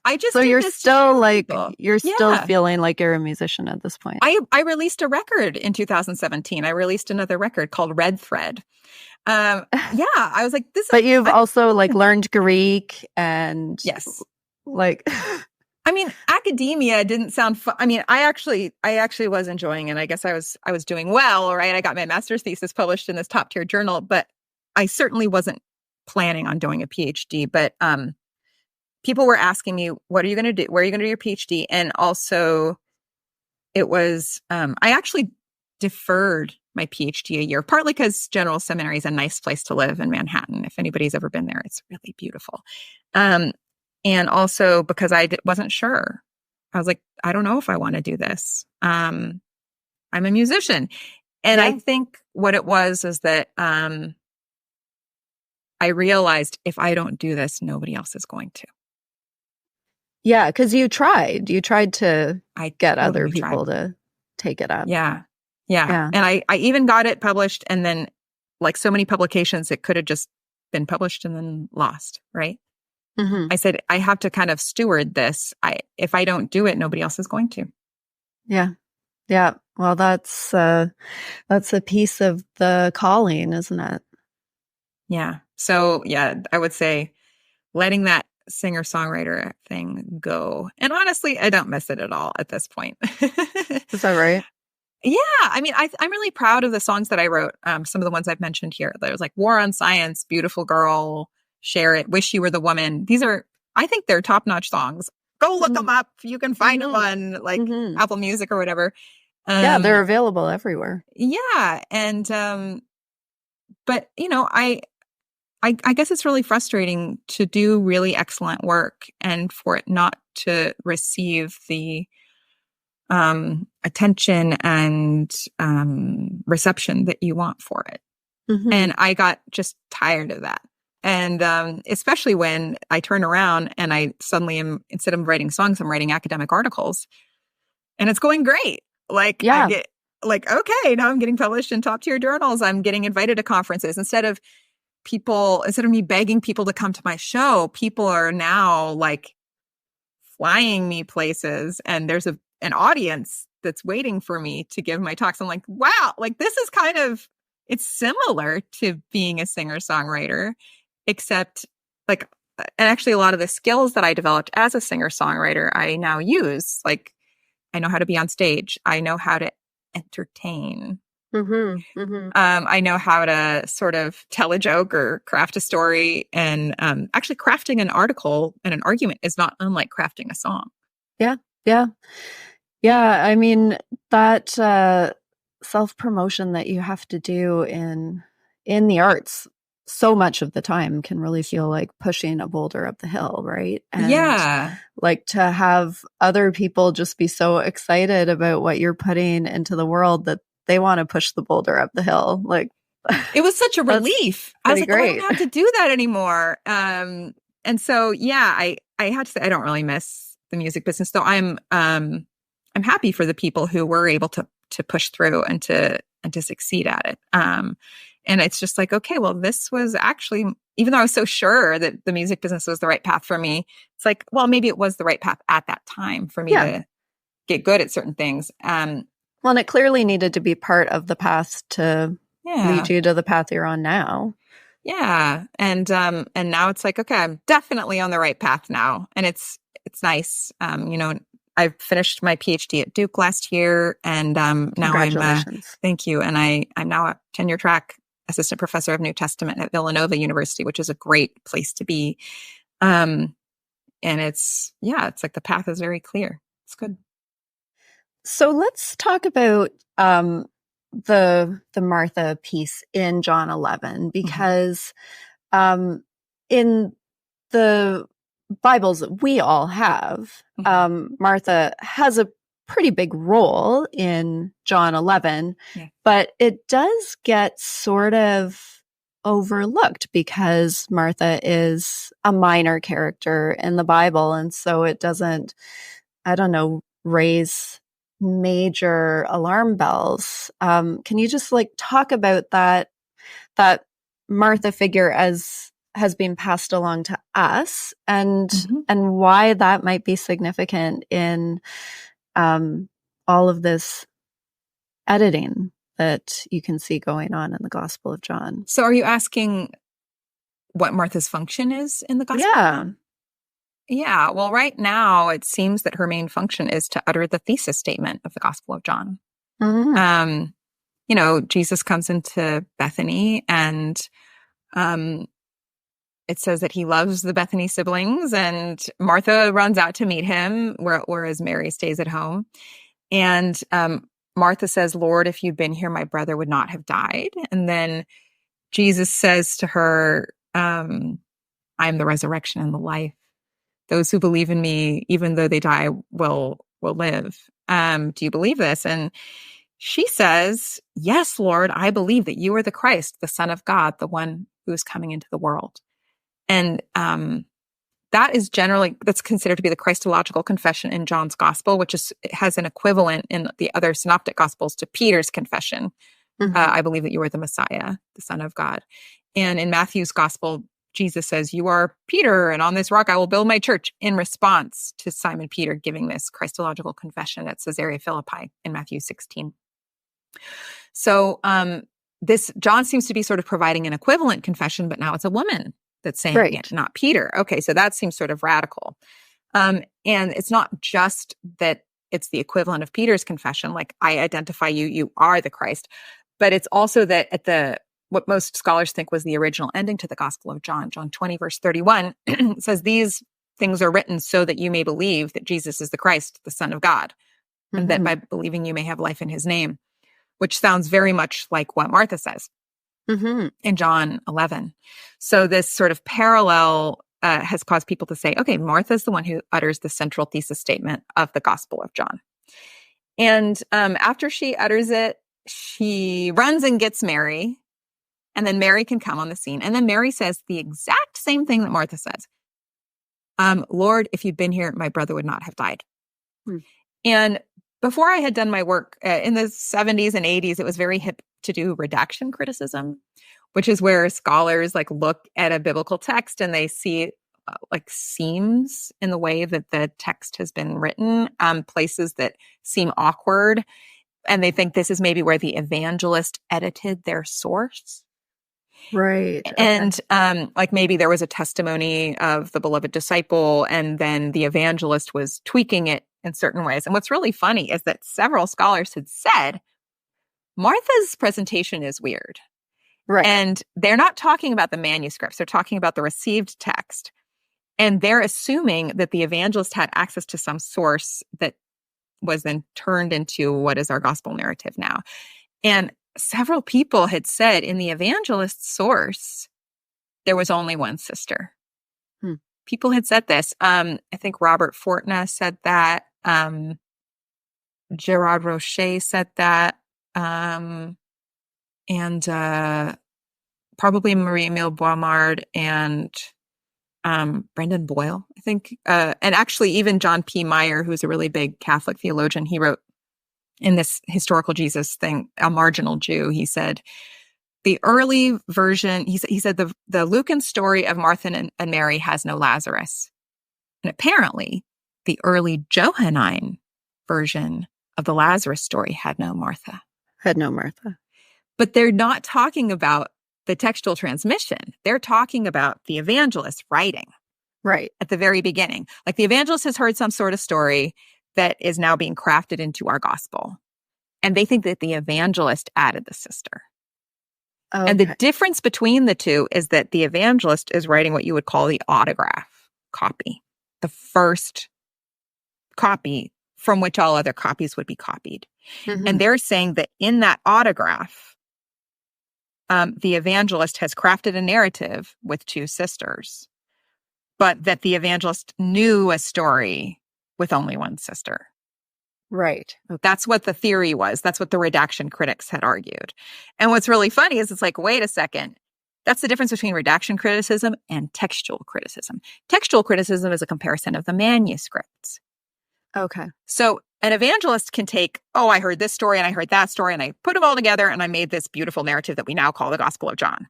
D: I just
C: so
D: did
C: you're
D: this
C: still like
D: people.
C: you're
D: Yeah.
C: still feeling like you're a musician at this point.
D: I released a record in 2017. I released another record called Red Thread. Yeah, I was like, this.
C: But you've also like learned Greek and
D: yes,
C: like.
D: I mean, academia didn't sound fun. I mean, I actually was enjoying it. I guess I was doing well, right? I got my master's thesis published in this top tier journal, but I certainly wasn't planning on doing a PhD. But people were asking me, what are you going to do? Where are you going to do your PhD? And also it was, I actually deferred my PhD a year, partly because General Seminary is a nice place to live in Manhattan. If anybody's ever been there, it's really beautiful. And also because I wasn't sure. I was like, I don't know if I want to do this. I'm a musician. And I think what it was is that I realized if I don't do this, nobody else is going to.
C: Yeah, because you tried to get other
D: totally
C: people
D: tried.
C: to take it up.
D: Yeah. And I even got it published, and then like so many publications, it could have just been published and then lost, right?
C: Mm-hmm.
D: I said, I have to kind of steward this. If I don't do it, nobody else is going to.
C: Yeah. Yeah. Well, that's a piece of the calling, isn't it?
D: Yeah. So yeah, I would say letting that singer-songwriter thing go. And honestly, I don't miss it at all at this point.
C: Is that right?
D: Yeah. I mean, I'm really proud of the songs that I wrote. Some of the ones I've mentioned here. There was like War on Science, Beautiful Girl, Share It, Wish You Were the Woman. I think they're top-notch songs. Go look them up. You can find them on like Apple Music or whatever.
C: Yeah, they're available everywhere.
D: Yeah. And, but you know, I guess it's really frustrating to do really excellent work and for it not to receive the attention and reception that you want for it. Mm-hmm. And I got just tired of that. And especially when I turn around and I suddenly am, instead of writing songs, I'm writing academic articles. And it's going great. Like, I get like, okay, now I'm getting published in top tier journals. I'm getting invited to conferences. Instead of me begging people to come to my show, people are now like flying me places, and there's an audience that's waiting for me to give my talks. I'm like, wow, like this is it's similar to being a singer-songwriter, except like, and actually a lot of the skills that I developed as a singer-songwriter, I now use. Like, I know how to be on stage. I know how to entertain. Mm-hmm, mm-hmm. I know how to sort of tell a joke or craft a story. And actually crafting an article and an argument is not unlike crafting a song.
C: Yeah. Yeah. Yeah. I mean, that self-promotion that you have to do in the arts so much of the time can really feel like pushing a boulder up the hill, right? And like to have other people just be so excited about what you're putting into the world that they want to push the boulder up the hill. Like,
D: it was such a relief. I was like,
C: great.
D: I don't have to do that anymore. And so, yeah, I had to say, I don't really miss the music business, though. I'm happy for the people who were able to push through and to succeed at it. And it's just like, okay, well, this was actually, even though I was so sure that the music business was the right path for me, it's like, well, maybe it was the right path at that time for me to get good at certain things. Well,
C: and it clearly needed to be part of the path to lead you to the path you're on now. Yeah.
D: And now it's like, okay, I'm definitely on the right path now. And it's nice. You know, I finished my PhD at Duke last year, and now thank you. And I'm now a tenure track assistant professor of New Testament at Villanova University, which is a great place to be. And it's like the path is very clear. It's good.
C: So let's talk about the Martha piece in John 11, because in the Bibles that we all have, Martha has a pretty big role in John 11, but it does get sort of overlooked because Martha is a minor character in the Bible, and so it doesn't, raise major alarm bells. Can you just talk about that Martha figure as has been passed along to us, and why that might be significant in all of this editing that you can see going on in the Gospel of John?
D: So are you asking what Martha's function is in the Gospel?
C: Yeah.
D: Yeah. Well, right now, it seems that her main function is to utter the thesis statement of the Gospel of John. Jesus comes into Bethany, and it says that he loves the Bethany siblings, and Martha runs out to meet him, whereas Mary stays at home. And Martha says, "Lord, if you'd been here, my brother would not have died." And then Jesus says to her, "I am the resurrection and the life. Those who believe in me, even though they die, will live. Do you believe this?" And she says, "Yes, Lord, I believe that you are the Christ, the Son of God, the one who is coming into the world." And that's considered to be the Christological confession in John's Gospel, which has an equivalent in the other synoptic Gospels to Peter's confession. I believe that you are the Messiah, the Son of God. And in Matthew's Gospel, Jesus says, "You are Peter, and on this rock I will build my church," in response to Simon Peter giving this Christological confession at Caesarea Philippi in Matthew 16. So this John seems to be sort of providing an equivalent confession, but now it's a woman that's saying it, not Peter. Okay, so that seems sort of radical. And it's not just that it's the equivalent of Peter's confession, like, "I identify you, you are the Christ," but it's also that at what most scholars think was the original ending to the Gospel of John, John 20, verse 31, says, "These things are written so that you may believe that Jesus is the Christ, the Son of God, and that by believing you may have life in his name," which sounds very much like what Martha says in John 11. So this sort of parallel has caused people to say, okay, Martha's the one who utters the central thesis statement of the Gospel of John. And after she utters it, she runs and gets Mary. And then Mary can come on the scene. And then Mary says the exact same thing that Martha says. "Lord, if you'd been here, my brother would not have died." And before I had done my work in the 70s and 80s, it was very hip to do redaction criticism, which is where scholars look at a biblical text and they see seams in the way that the text has been written, places that seem awkward. And they think this is maybe where the evangelist edited their source.
C: Right.
D: And maybe there was a testimony of the beloved disciple, and then the evangelist was tweaking it in certain ways. And what's really funny is that several scholars had said, Martha's presentation is weird.
C: Right.
D: And they're not talking about the manuscripts. They're talking about the received text. And they're assuming that the evangelist had access to some source that was then turned into what is our gospel narrative now. And several people had said in the evangelist's source, there was only one sister. People had said this. I think Robert Fortna said that. Gerard Rocher said that. And probably Marie-Emile Boimard and Brendan Boyle, I think. And actually even John P. Meyer, who's a really big Catholic theologian, he wrote in this historical Jesus thing, A Marginal Jew, he said, the early version, he said the Lucan story of Martha and Mary has no Lazarus. And apparently the early Johannine version of the Lazarus story had no Martha. But they're not talking about the textual transmission. They're talking about the evangelist writing.
C: Right.
D: At the very beginning. Like the evangelist has heard some sort of story that is now being crafted into our gospel. And they think that the evangelist added the sister.
C: Okay.
D: And the difference between the two is that the evangelist is writing what you would call the autograph copy, the first copy from which all other copies would be copied. And they're saying that in that autograph, the evangelist has crafted a narrative with two sisters, but that the evangelist knew a story with only one sister.
C: Right.
D: That's what the theory was. That's what the redaction critics had argued. And what's really funny is it's like, wait a second. That's the difference between redaction criticism and textual criticism. Textual criticism is a comparison of the manuscripts.
C: Okay.
D: So An evangelist can take, oh, I heard this story and I heard that story and I put them all together and I made this beautiful narrative that we now call the Gospel of John.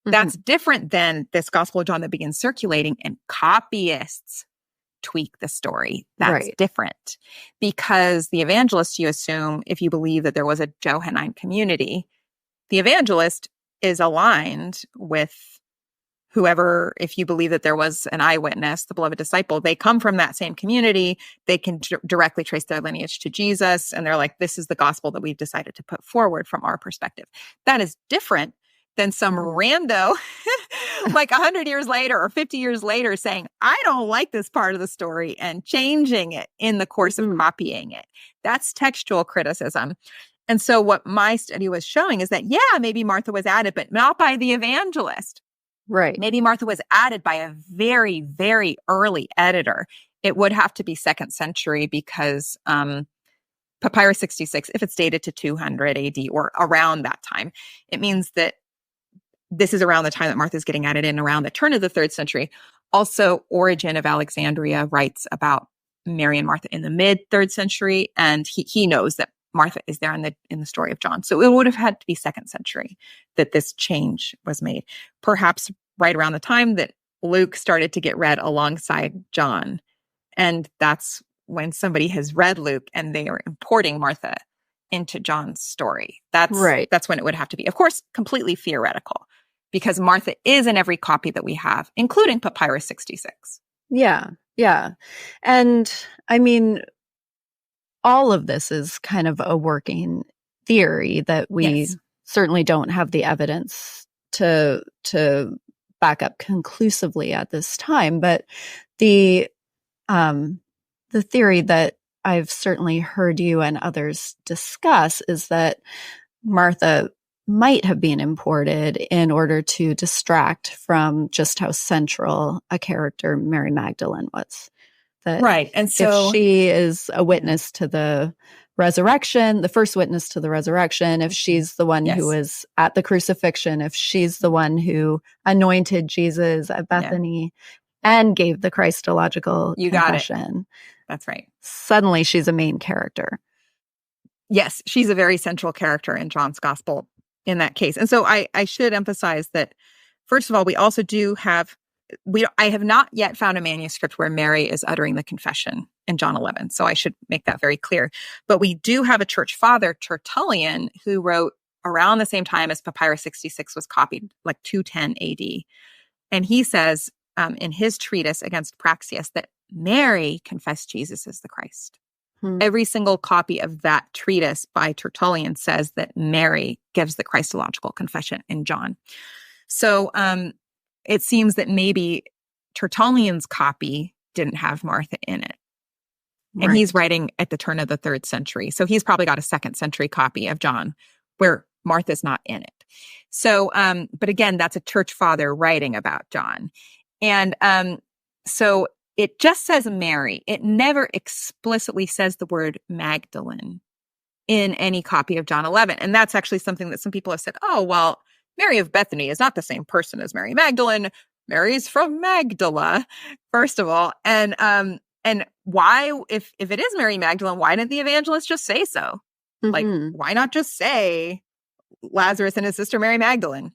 D: That's different than this Gospel of John that begins circulating and copyists tweak the story. That's different because the evangelist, you assume, if you believe that there was a Johannine community, the evangelist is aligned with whoever, if you believe that there was an eyewitness, the beloved disciple, they come from that same community. They can directly trace their lineage to Jesus. And they're like, this is the gospel that we've decided to put forward from our perspective. That is different than some rando, like 100 years later or 50 years later saying, I don't like this part of the story and changing it in the course of copying it. That's textual criticism. And so what my study was showing is that, yeah, maybe Martha was added, but not by the evangelist.
C: Right.
D: Maybe Martha was added by a very, very early editor. It would have to be 2nd century because Papyrus 66, if it's dated to 200 AD or around that time, it means that this is around the time that Martha's getting added in, around the turn of the 3rd century. Also, Origen of Alexandria writes about Mary and Martha in the mid-3rd century, and he knows that Martha is there in the story of John. So it would have had to be 2nd century that this change was made. Perhaps right around the time that Luke started to get read alongside John. And that's when somebody has read Luke and they are importing Martha into John's story. That's when it would have to be. Of course, completely theoretical, because Martha is in every copy that we have, including Papyrus 66.
C: Yeah. And I mean, all of this is kind of a working theory that we certainly don't have the evidence to back up conclusively at this time. But the theory that I've certainly heard you and others discuss is that Martha might have been imported in order to distract from just how central a character Mary Magdalene was. That
D: and so
C: if she is a witness to the resurrection, the first witness to the resurrection, if she's the one who was at the crucifixion, if she's the one who anointed Jesus at Bethany and gave the Christological confession.
D: That's right.
C: Suddenly she's a main character.
D: Yes, she's a very central character in John's gospel in that case. And so I should emphasize that, first of all, we also do have, I have not yet found a manuscript where Mary is uttering the confession in John 11. So I should make that very clear. But we do have a church father, Tertullian, who wrote around the same time as Papyrus 66 was copied, like 210 AD. And he says in his treatise against Praxeas that Mary confessed Jesus as the Christ. Every single copy of that treatise by Tertullian says that Mary gives the Christological confession in John. So it seems that maybe Tertullian's copy didn't have Martha in it. And he's writing at the turn of the 3rd century. So he's probably got a 2nd century copy of John where Martha's not in it. So, but again, that's a church father writing about John. And so it just says Mary. It never explicitly says the word Magdalene in any copy of John 11. And that's actually something that some people have said, oh, well, Mary of Bethany is not the same person as Mary Magdalene. Mary's from Magdala, first of all. And why, if it is Mary Magdalene, why didn't the evangelist just say so? Like, why not just say Lazarus and his sister Mary Magdalene?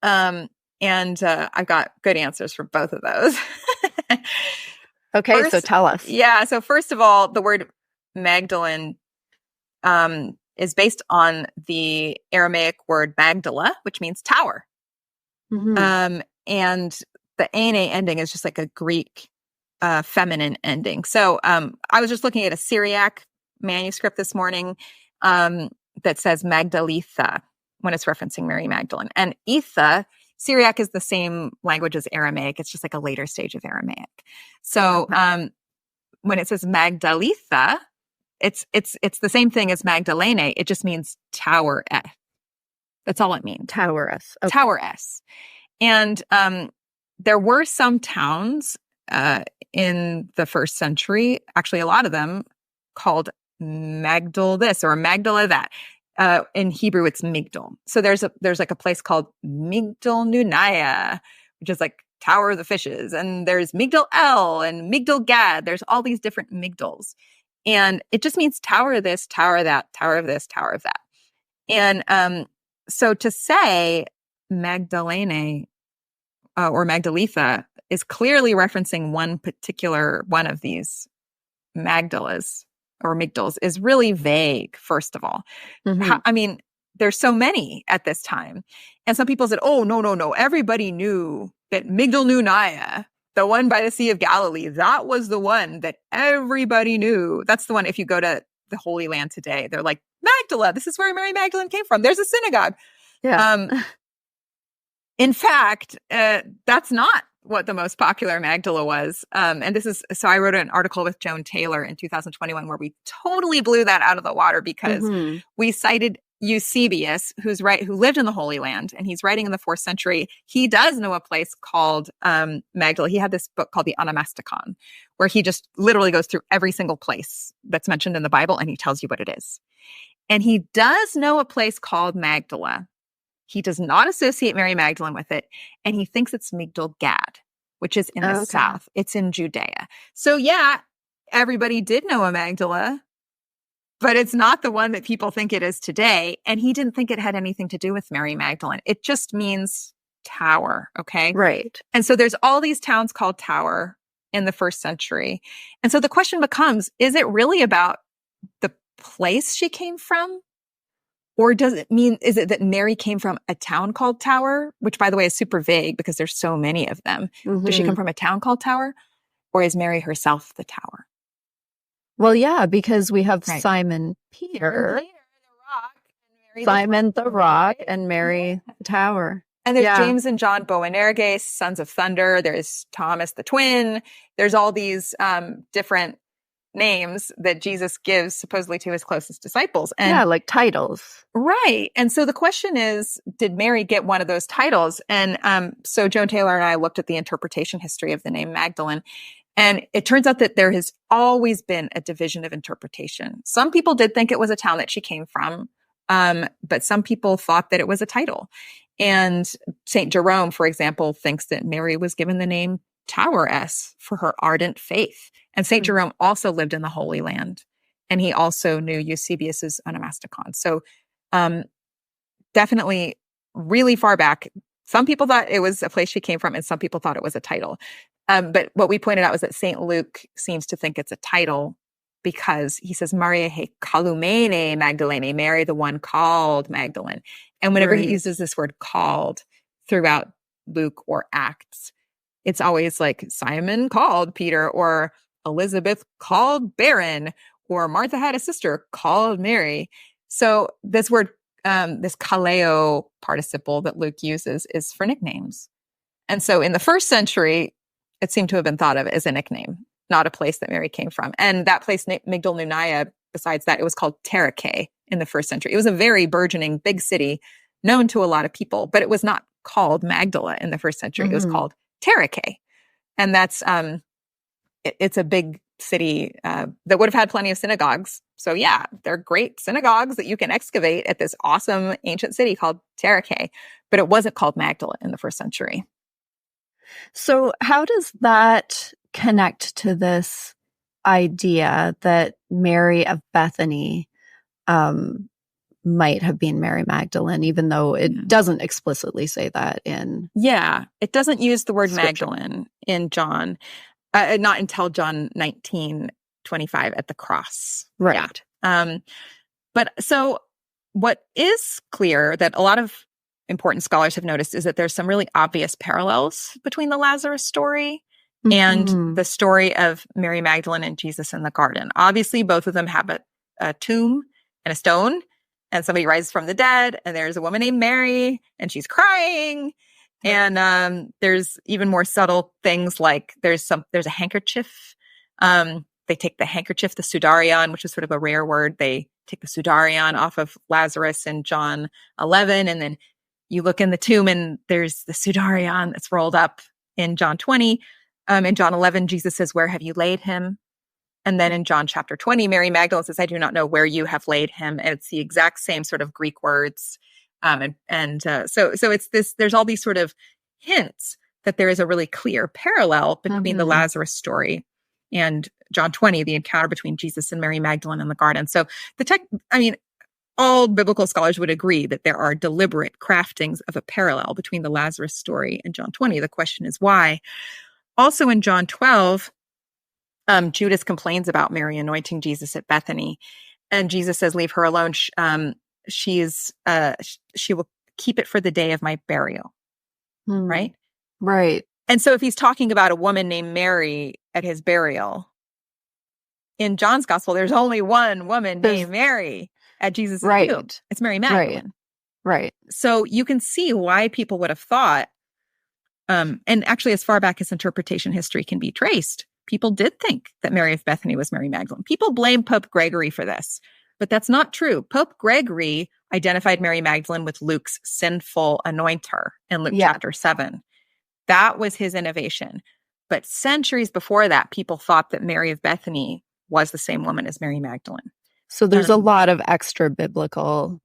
D: And I've got good answers for both of those.
C: Okay, so tell us.
D: Yeah, so first of all, the word Magdalene is based on the Aramaic word Magdala, which means tower. And the ane ending is just like a Greek feminine ending. So I was just looking at a Syriac manuscript this morning that says Magdalitha when it's referencing Mary Magdalene. And Etha, Syriac is the same language as Aramaic. It's just like a later stage of Aramaic. So when it says Magdalitha, it's the same thing as Magdalene. It just means tower. That's all it means.
C: Toweress. Okay.
D: Toweress. And there were some towns in the 1st century, actually a lot of them, called Magdal this or Magdala that. In Hebrew, it's Migdal. So there's like a place called Migdal Nunaya, which is like Tower of the Fishes. And there's Migdal El and Migdal Gad. There's all these different Migdals. And it just means tower of this, tower of that, tower of this, tower of that. And so to say Magdalene or Magdalitha is clearly referencing one particular one of these Magdalas or Migdals is really vague, first of all. I mean, there's so many at this time. And some people said, oh, no. Everybody knew that Migdal-Nunaya, the one by the Sea of Galilee, that was the one that everybody knew. That's the one, if you go to the Holy Land today, they're like, Magdala, this is where Mary Magdalene came from. There's a synagogue.
C: Yeah.
D: In fact, that's not what the most popular Magdala was. And so I wrote an article with Joan Taylor in 2021 where we totally blew that out of the water because we cited Eusebius, who lived in the Holy Land, and he's writing in the 4th century. He does know a place called Magdala. He had this book called the Onomasticon, where he just literally goes through every single place that's mentioned in the Bible, and he tells you what it is. And he does know a place called Magdala. He does not associate Mary Magdalene with it, and he thinks it's Migdal Gad, which is in the south. It's in Judea. So yeah, everybody did know a Magdala, but it's not the one that people think it is today. And he didn't think it had anything to do with Mary Magdalene. It just means tower, okay?
C: Right.
D: And so there's all these towns called Tower in the 1st century. And so the question becomes, is it really about the place she came from? Or is it that Mary came from a town called Tower, which, by the way, is super vague because there's so many of them. Does she come from a town called Tower? Or is Mary herself the tower?
C: Well, yeah, because we have Simon Peter, Simon the Rock, and Mary the Tower.
D: And there's James and John Boanerges, sons of thunder. There's Thomas the twin. There's all these different names that Jesus gives supposedly to his closest disciples. And
C: like titles.
D: Right. And so the question is, did Mary get one of those titles? And so Joan Taylor and I looked at the interpretation history of the name Magdalene. And it turns out that there has always been a division of interpretation. Some people did think it was a town that she came from, but some people thought that it was a title. And St. Jerome, for example, thinks that Mary was given the name Toweress for her ardent faith. And St. Jerome also lived in the Holy Land, and he also knew Eusebius's Onomasticon. So definitely really far back, some people thought it was a place she came from, and some people thought it was a title. But what we pointed out was that St. Luke seems to think it's a title because he says, Maria he Kalumene Magdalene, Mary, the one called Magdalene. And whenever he uses this word called throughout Luke or Acts, it's always like Simon called Peter, or Elizabeth called barren, or Martha had a sister called Mary. So this word, this kaleo participle that Luke uses is for nicknames. And so in the 1st century, it seemed to have been thought of as a nickname, not a place that Mary came from. And that place, Migdal-Nunaya, besides that, it was called Tatarnic in the 1st century. It was a very burgeoning big city known to a lot of people, but it was not called Magdala in the 1st century. It was called Tatarnic. And that's, it's a big city that would have had plenty of synagogues. So yeah, they're great synagogues that you can excavate at this awesome ancient city called Tatarnic, but it wasn't called Magdala in the 1st century.
C: So how does that connect to this idea that Mary of Bethany might have been Mary Magdalene, even though it doesn't explicitly say that in...
D: Yeah, it doesn't use the word
C: Scripture.
D: Magdalene in John, not until John 19:25 at the cross.
C: Right.
D: Yeah. But so what is clear that a lot of important scholars have noticed is that there's some really obvious parallels between the Lazarus story and the story of Mary Magdalene and Jesus in the garden. Obviously, both of them have a tomb and a stone, and somebody rises from the dead, and there's a woman named Mary, and she's crying. And there's even more subtle things like there's a handkerchief. They take the handkerchief, the sudarion, which is sort of a rare word. They take the sudarion off of Lazarus in John 11, and then you look in the tomb and there's the sudarion that's rolled up in John 20. In John 11, Jesus says, "Where have you laid him?" And then in John chapter 20, Mary Magdalene says, "I do not know where you have laid him." And it's the exact same sort of Greek words. So it's this, there's all these sort of hints that there is a really clear parallel between the Lazarus story and John 20, the encounter between Jesus and Mary Magdalene in the garden. So all biblical scholars would agree that there are deliberate craftings of a parallel between the Lazarus story and John 20. The question is why. Also in John 12, Judas complains about Mary anointing Jesus at Bethany. And Jesus says, leave her alone. She will keep it for the day of my burial. Right?
C: Right.
D: And so if he's talking about a woman named Mary at his burial, in John's gospel, there's only one woman named Mary at Jesus' tomb. It's Mary Magdalene.
C: Right.
D: So you can see why people would have thought, and actually as far back as interpretation history can be traced, people did think that Mary of Bethany was Mary Magdalene. People blame Pope Gregory for this, but that's not true. Pope Gregory identified Mary Magdalene with Luke's sinful anointer in Luke chapter 7. That was his innovation. But centuries before that, people thought that Mary of Bethany was the same woman as Mary Magdalene.
C: So there's a lot of extra biblical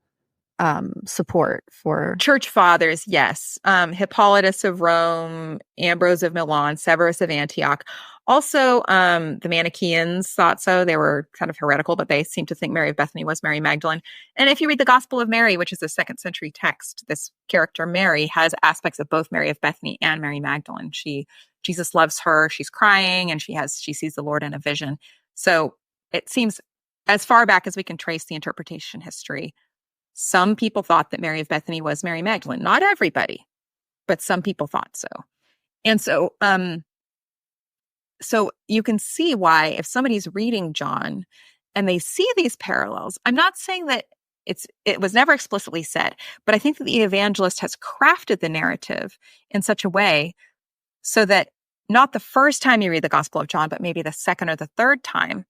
C: support for
D: church fathers. Yes. Hippolytus of Rome, Ambrose of Milan, Severus of Antioch. Also, the Manichaeans thought so. They were kind of heretical, but they seemed to think Mary of Bethany was Mary Magdalene. And if you read the Gospel of Mary, which is a 2nd century text, this character Mary has aspects of both Mary of Bethany and Mary Magdalene. Jesus loves her. She's crying, and she sees the Lord in a vision. So it seems, as far back as we can trace the interpretation history, some people thought that Mary of Bethany was Mary Magdalene. Not everybody, but some people thought so. And so, so you can see why, if somebody's reading John and they see these parallels, I'm not saying that it was never explicitly said, but I think that the evangelist has crafted the narrative in such a way so that not the first time you read the Gospel of John, but maybe the second or the third time,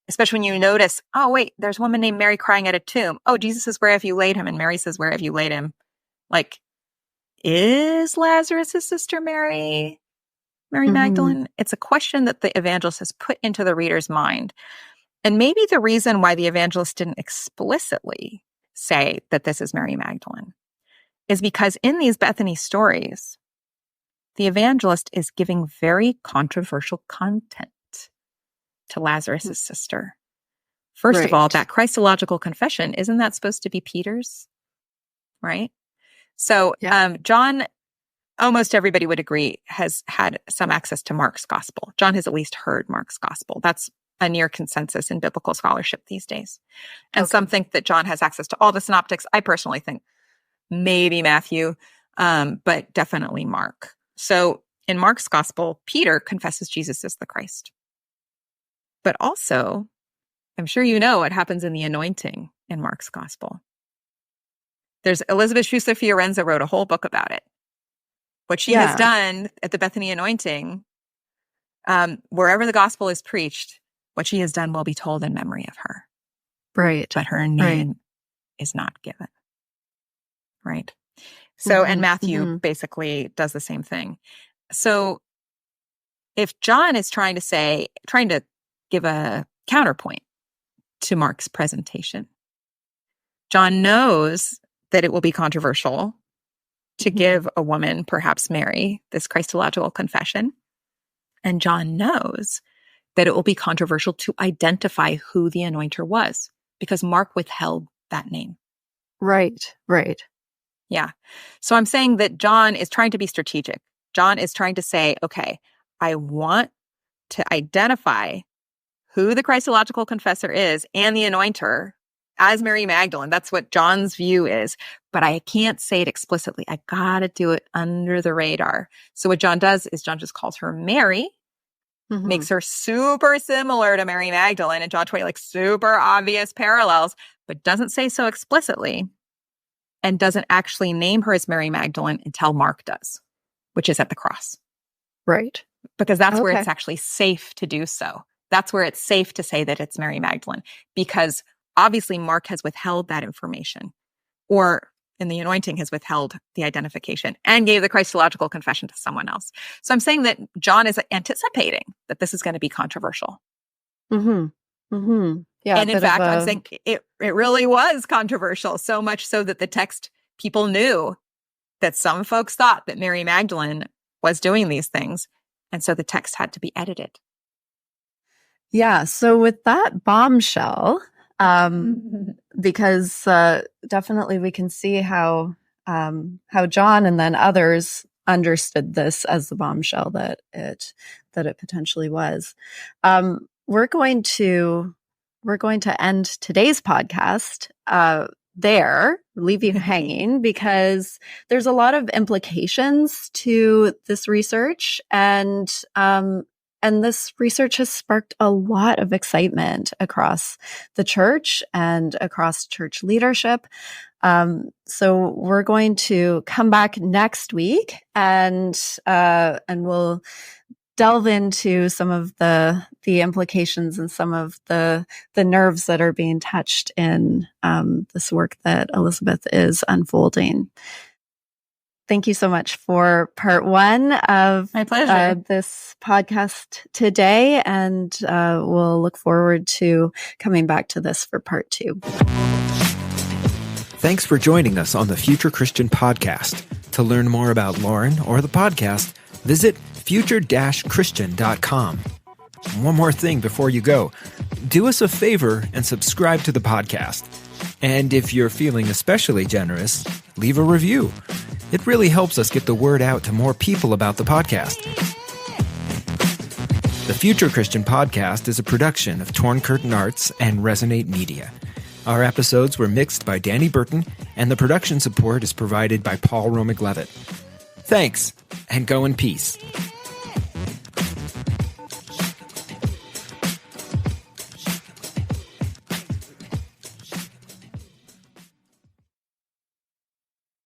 D: especially when you notice, oh, wait, there's a woman named Mary crying at a tomb. Oh, Jesus says, where have you laid him? And Mary says, where have you laid him? Like, is Lazarus' sister Mary Magdalene? It's a question that the evangelist has put into the reader's mind. And maybe the reason why the evangelist didn't explicitly say that this is Mary Magdalene is because in these Bethany stories, the evangelist is giving very controversial content to Lazarus' sister. First of all, that Christological confession, isn't that supposed to be Peter's? Right? So John, almost everybody would agree, has had some access to Mark's gospel. John has at least heard Mark's gospel. That's a near consensus in biblical scholarship these days. And some think that John has access to all the synoptics. I personally think maybe Matthew, but definitely Mark. So in Mark's gospel, Peter confesses Jesus is the Christ. But also, I'm sure you know what happens in the anointing in Mark's gospel. There's Elizabeth Schrader Polczer wrote a whole book about it. What she has done at the Bethany anointing, wherever the gospel is preached, what she has done will be told in memory of her.
C: Right.
D: But her name is not given. Right. So, and Matthew basically does the same thing. So if John is trying to give a counterpoint to Mark's presentation, John knows that it will be controversial to give a woman, perhaps Mary, this Christological confession. And John knows that it will be controversial to identify who the anointer was, because Mark withheld that name.
C: Right.
D: Yeah. So I'm saying that John is trying to be strategic. John is trying to say, okay, I want to identify who the Christological confessor is and the anointer as Mary Magdalene. That's what John's view is. But I can't say it explicitly. I got to do it under the radar. So what John does is John just calls her Mary, makes her super similar to Mary Magdalene in John 20, like super obvious parallels, but doesn't say so explicitly, and doesn't actually name her as Mary Magdalene until Mark does, which is at the cross.
C: Right.
D: Because that's where it's actually safe to do so. That's where it's safe to say that it's Mary Magdalene, because obviously Mark has withheld that information, or in the anointing has withheld the identification and gave the Christological confession to someone else. So I'm saying that John is anticipating that this is going to be controversial.
C: Yeah,
D: and in fact, I'm saying it really was controversial, so much so that the text, people knew that some folks thought that Mary Magdalene was doing these things. And so the text had to be edited.
C: Yeah. So with that bombshell, because definitely we can see how John and then others understood this as the bombshell that it potentially was. We're going to end today's podcast there, leave you hanging, because there's a lot of implications to this research, and this research has sparked a lot of excitement across the church and across church leadership. So we're going to come back next week and we'll delve into some of the implications and some of the nerves that are being touched in this work that Elizabeth is unfolding. Thank you so much for part one of
D: my pleasure.
C: This podcast today, and we'll look forward to coming back to this for part two.
A: Thanks for joining us on the Future Christian Podcast. To learn more about Lauren or the podcast, visit future-christian.com. One more thing before you go. Do us a favor and subscribe to the podcast. And if you're feeling especially generous, leave a review. It really helps us get the word out to more people about the podcast. The Future Christian Podcast is a production of Torn Curtain Arts and Resonate Media. Our episodes were mixed by Danny Burton, and the production support is provided by Paul Romig-Levitt. Thanks, and go in peace.